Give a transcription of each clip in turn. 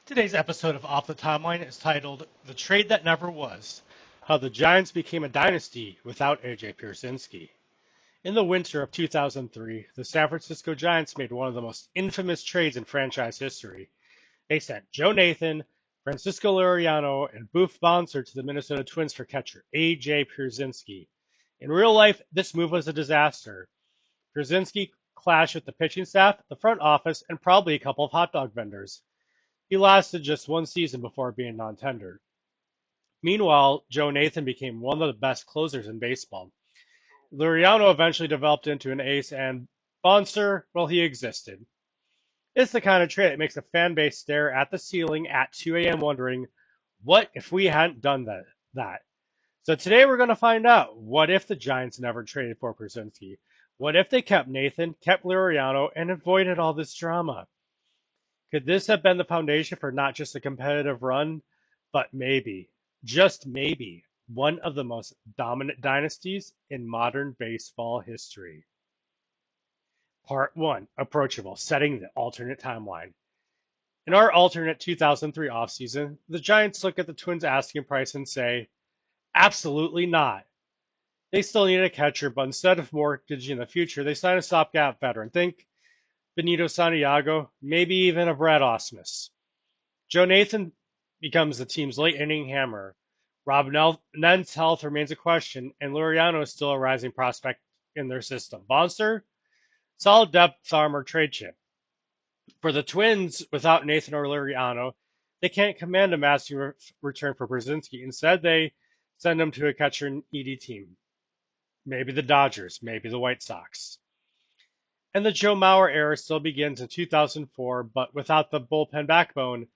Today's episode of Off the Timeline is titled The Trade That Never Was, How the Giants Became a Dynasty Without A.J. Pierzynski. In the winter of 2003, the San Francisco Giants made one of the most infamous trades in franchise history. They sent Joe Nathan, Francisco Liriano, and Boof Bonser to the Minnesota Twins for catcher A.J. Pierzynski. In real life, this move was a disaster. Pierzynski clashed with the pitching staff, the front office, and probably a couple of hot dog vendors. He lasted just one season before being non-tendered. Meanwhile, Joe Nathan became one of the best closers in baseball. Liriano eventually developed into an ace, and Bonser, well, he existed. It's the kind of trade that makes a fan base stare at the ceiling at 2 a.m. wondering, what if we hadn't done that? So today we're going to find out, what if the Giants never traded for Pierzynski? What if they kept Nathan, kept Liriano, and avoided all this drama? Could this have been the foundation for not just a competitive run, but maybe, just maybe, one of the most dominant dynasties in modern baseball history? Part 1, Approachable, Setting the Alternate Timeline. In our alternate 2003 offseason, the Giants look at the Twins' asking price and say, absolutely not. They still need a catcher, but instead of mortgaging the future, they sign a stopgap veteran. Think Benito Santiago, maybe even a Brad Ausmus. Joe Nathan becomes the team's late inning hammer. Rob Nen's health remains a question, and Liriano is still a rising prospect in their system. Bonser, solid depth arm or trade chip. For the Twins, without Nathan or Liriano, they can't command a massive return for Pierzynski. Instead, they send him to a catcher-needy team. Maybe the Dodgers, maybe the White Sox. And the Joe Mauer era still begins in 2004, but without the bullpen backbone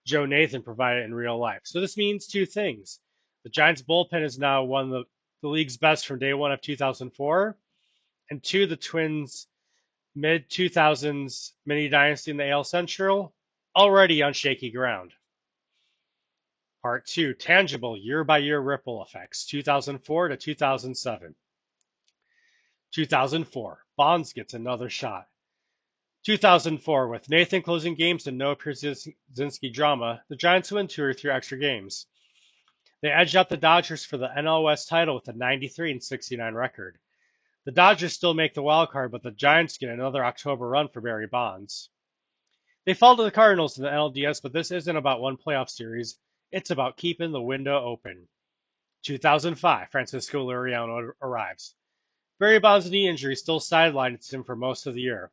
Joe Nathan provided in real life. So this means two things. The Giants' bullpen is now one of the league's best from day one of 2004, and two, the Twins' mid-2000s mini dynasty in the AL Central already on shaky ground. Part 2, Tangible Year-by-Year Ripple Effects, 2004 to 2007. 2004, Bonds gets another shot. 2004, with Nathan closing games and no Pierzynski drama, the Giants win 2 or 3 extra games. They edged out the Dodgers for the NL West title with a 93-69 record. The Dodgers still make the wild card, but the Giants get another October run for Barry Bonds. They fall to the Cardinals in the NLDS, but this isn't about one playoff series. It's about keeping the window open. 2005, Francisco Liriano arrives. Barry Bonds' knee injury still sidelines him for most of the year,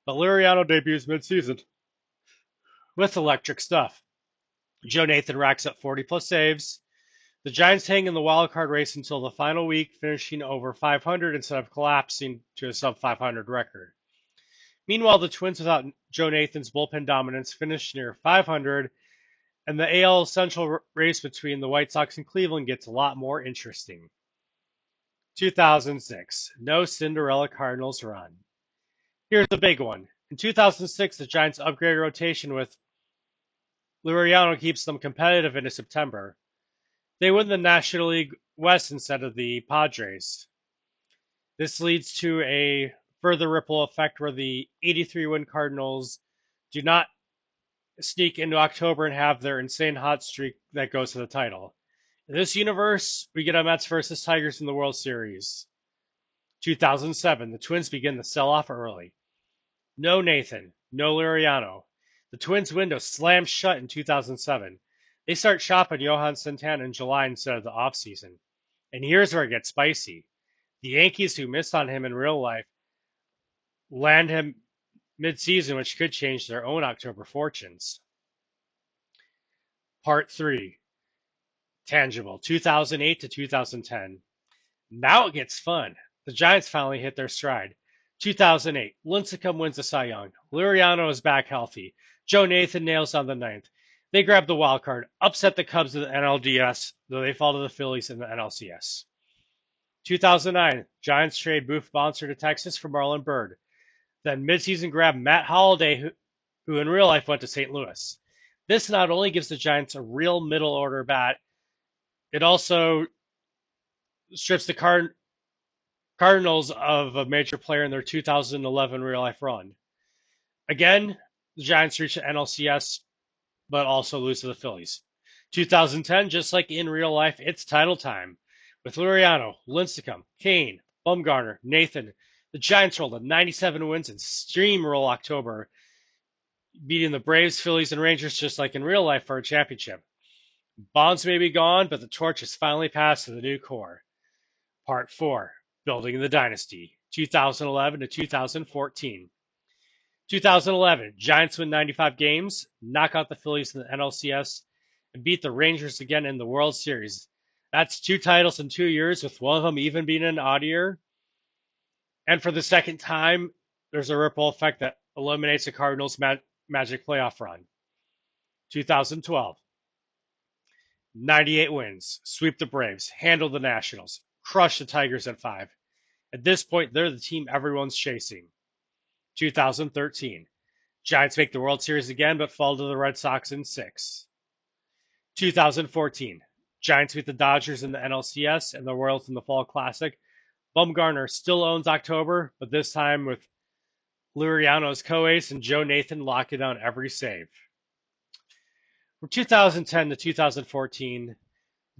but Liriano debuts midseason with electric stuff. Joe Nathan racks up 40-plus saves. The Giants hang in the wild card race until the final week, finishing over 500 instead of collapsing to a sub-500 record. Meanwhile, the Twins, without Joe Nathan's bullpen dominance, finished near 500, and the AL Central race between the White Sox and Cleveland gets a lot more interesting. 2006, no Cinderella Cardinals run. Here's the big one. In 2006, the Giants' upgraded rotation with Liriano keeps them competitive into September. They win the National League West instead of the Padres. This leads to a further ripple effect where the 83-win Cardinals do not sneak into October and have their insane hot streak that goes to the title. In this universe, we get a Mets versus Tigers in the World Series. 2007, the Twins begin the sell-off early. No Nathan, no Liriano. The Twins' window slams shut in 2007. They start shopping Johan Santana in July instead of the offseason. And here's where it gets spicy. The Yankees, who missed on him in real life, land him mid-season, which could change their own October fortunes. Part 3, Tangible, 2008 to 2010. Now it gets fun. The Giants finally hit their stride. 2008, Lincecum wins the Cy Young. Liriano is back healthy. Joe Nathan nails down the ninth. They grab the wild card, upset the Cubs in the NLDS, though they fall to the Phillies in the NLCS. 2009, Giants trade Boof Bonser to Texas for Marlon Byrd. Then midseason grab Matt Holliday, who in real life went to St. Louis. This not only gives the Giants a real middle order bat, it also strips the Cardinals of a major player in their 2011 real life run. Again, the Giants reach the NLCS, but also lose to the Phillies. 2010, just like in real life, it's title time. With Liriano, Lincecum, Kane, Bumgarner, Nathan, the Giants rolled to 97 wins and steamroll October, beating the Braves, Phillies, and Rangers just like in real life for a championship. Bonds may be gone, but the torch has finally passed to the new core. Part 4, Building the Dynasty, 2011 to 2014. 2011, Giants win 95 games, knock out the Phillies in the NLCS, and beat the Rangers again in the World Series. That's 2 titles in 2 years, with one of them even being an odd year. And for the second time, there's a ripple effect that eliminates the Cardinals' magic playoff run. 2012, 98 wins, sweep the Braves, handle the Nationals, crush the Tigers at 5. At this point, they're the team everyone's chasing. 2013, Giants make the World Series again, but fall to the Red Sox in 6. 2014, Giants beat the Dodgers in the NLCS and the Royals in the Fall Classic. Bumgarner still owns October, but this time with Liriano as co-ace and Joe Nathan locking down every save. From 2010 to 2014,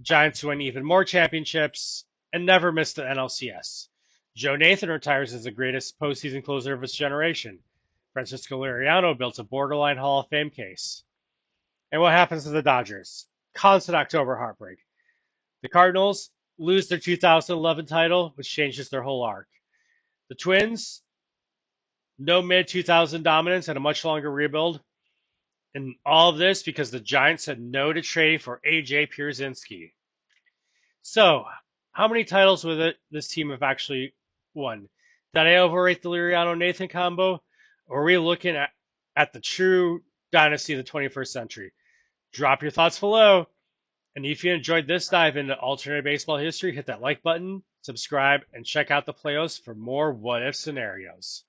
Giants win even more championships and never miss the NLCS. Joe Nathan retires as the greatest postseason closer of his generation. Francisco Liriano built a borderline Hall of Fame case. And what happens to the Dodgers? Constant October heartbreak. The Cardinals lose their 2011 title, which changes their whole arc. The Twins, no mid-2000 dominance and a much longer rebuild. And all of this because the Giants said no to trading for A.J. Pierzynski. So, how many titles with this team have actually won? Did I overrate the Liriano-Nathan combo? Or are we looking at the true dynasty of the 21st century? Drop your thoughts below. And if you enjoyed this dive into alternate baseball history, hit that like button, subscribe, and check out the playlist for more what-if scenarios.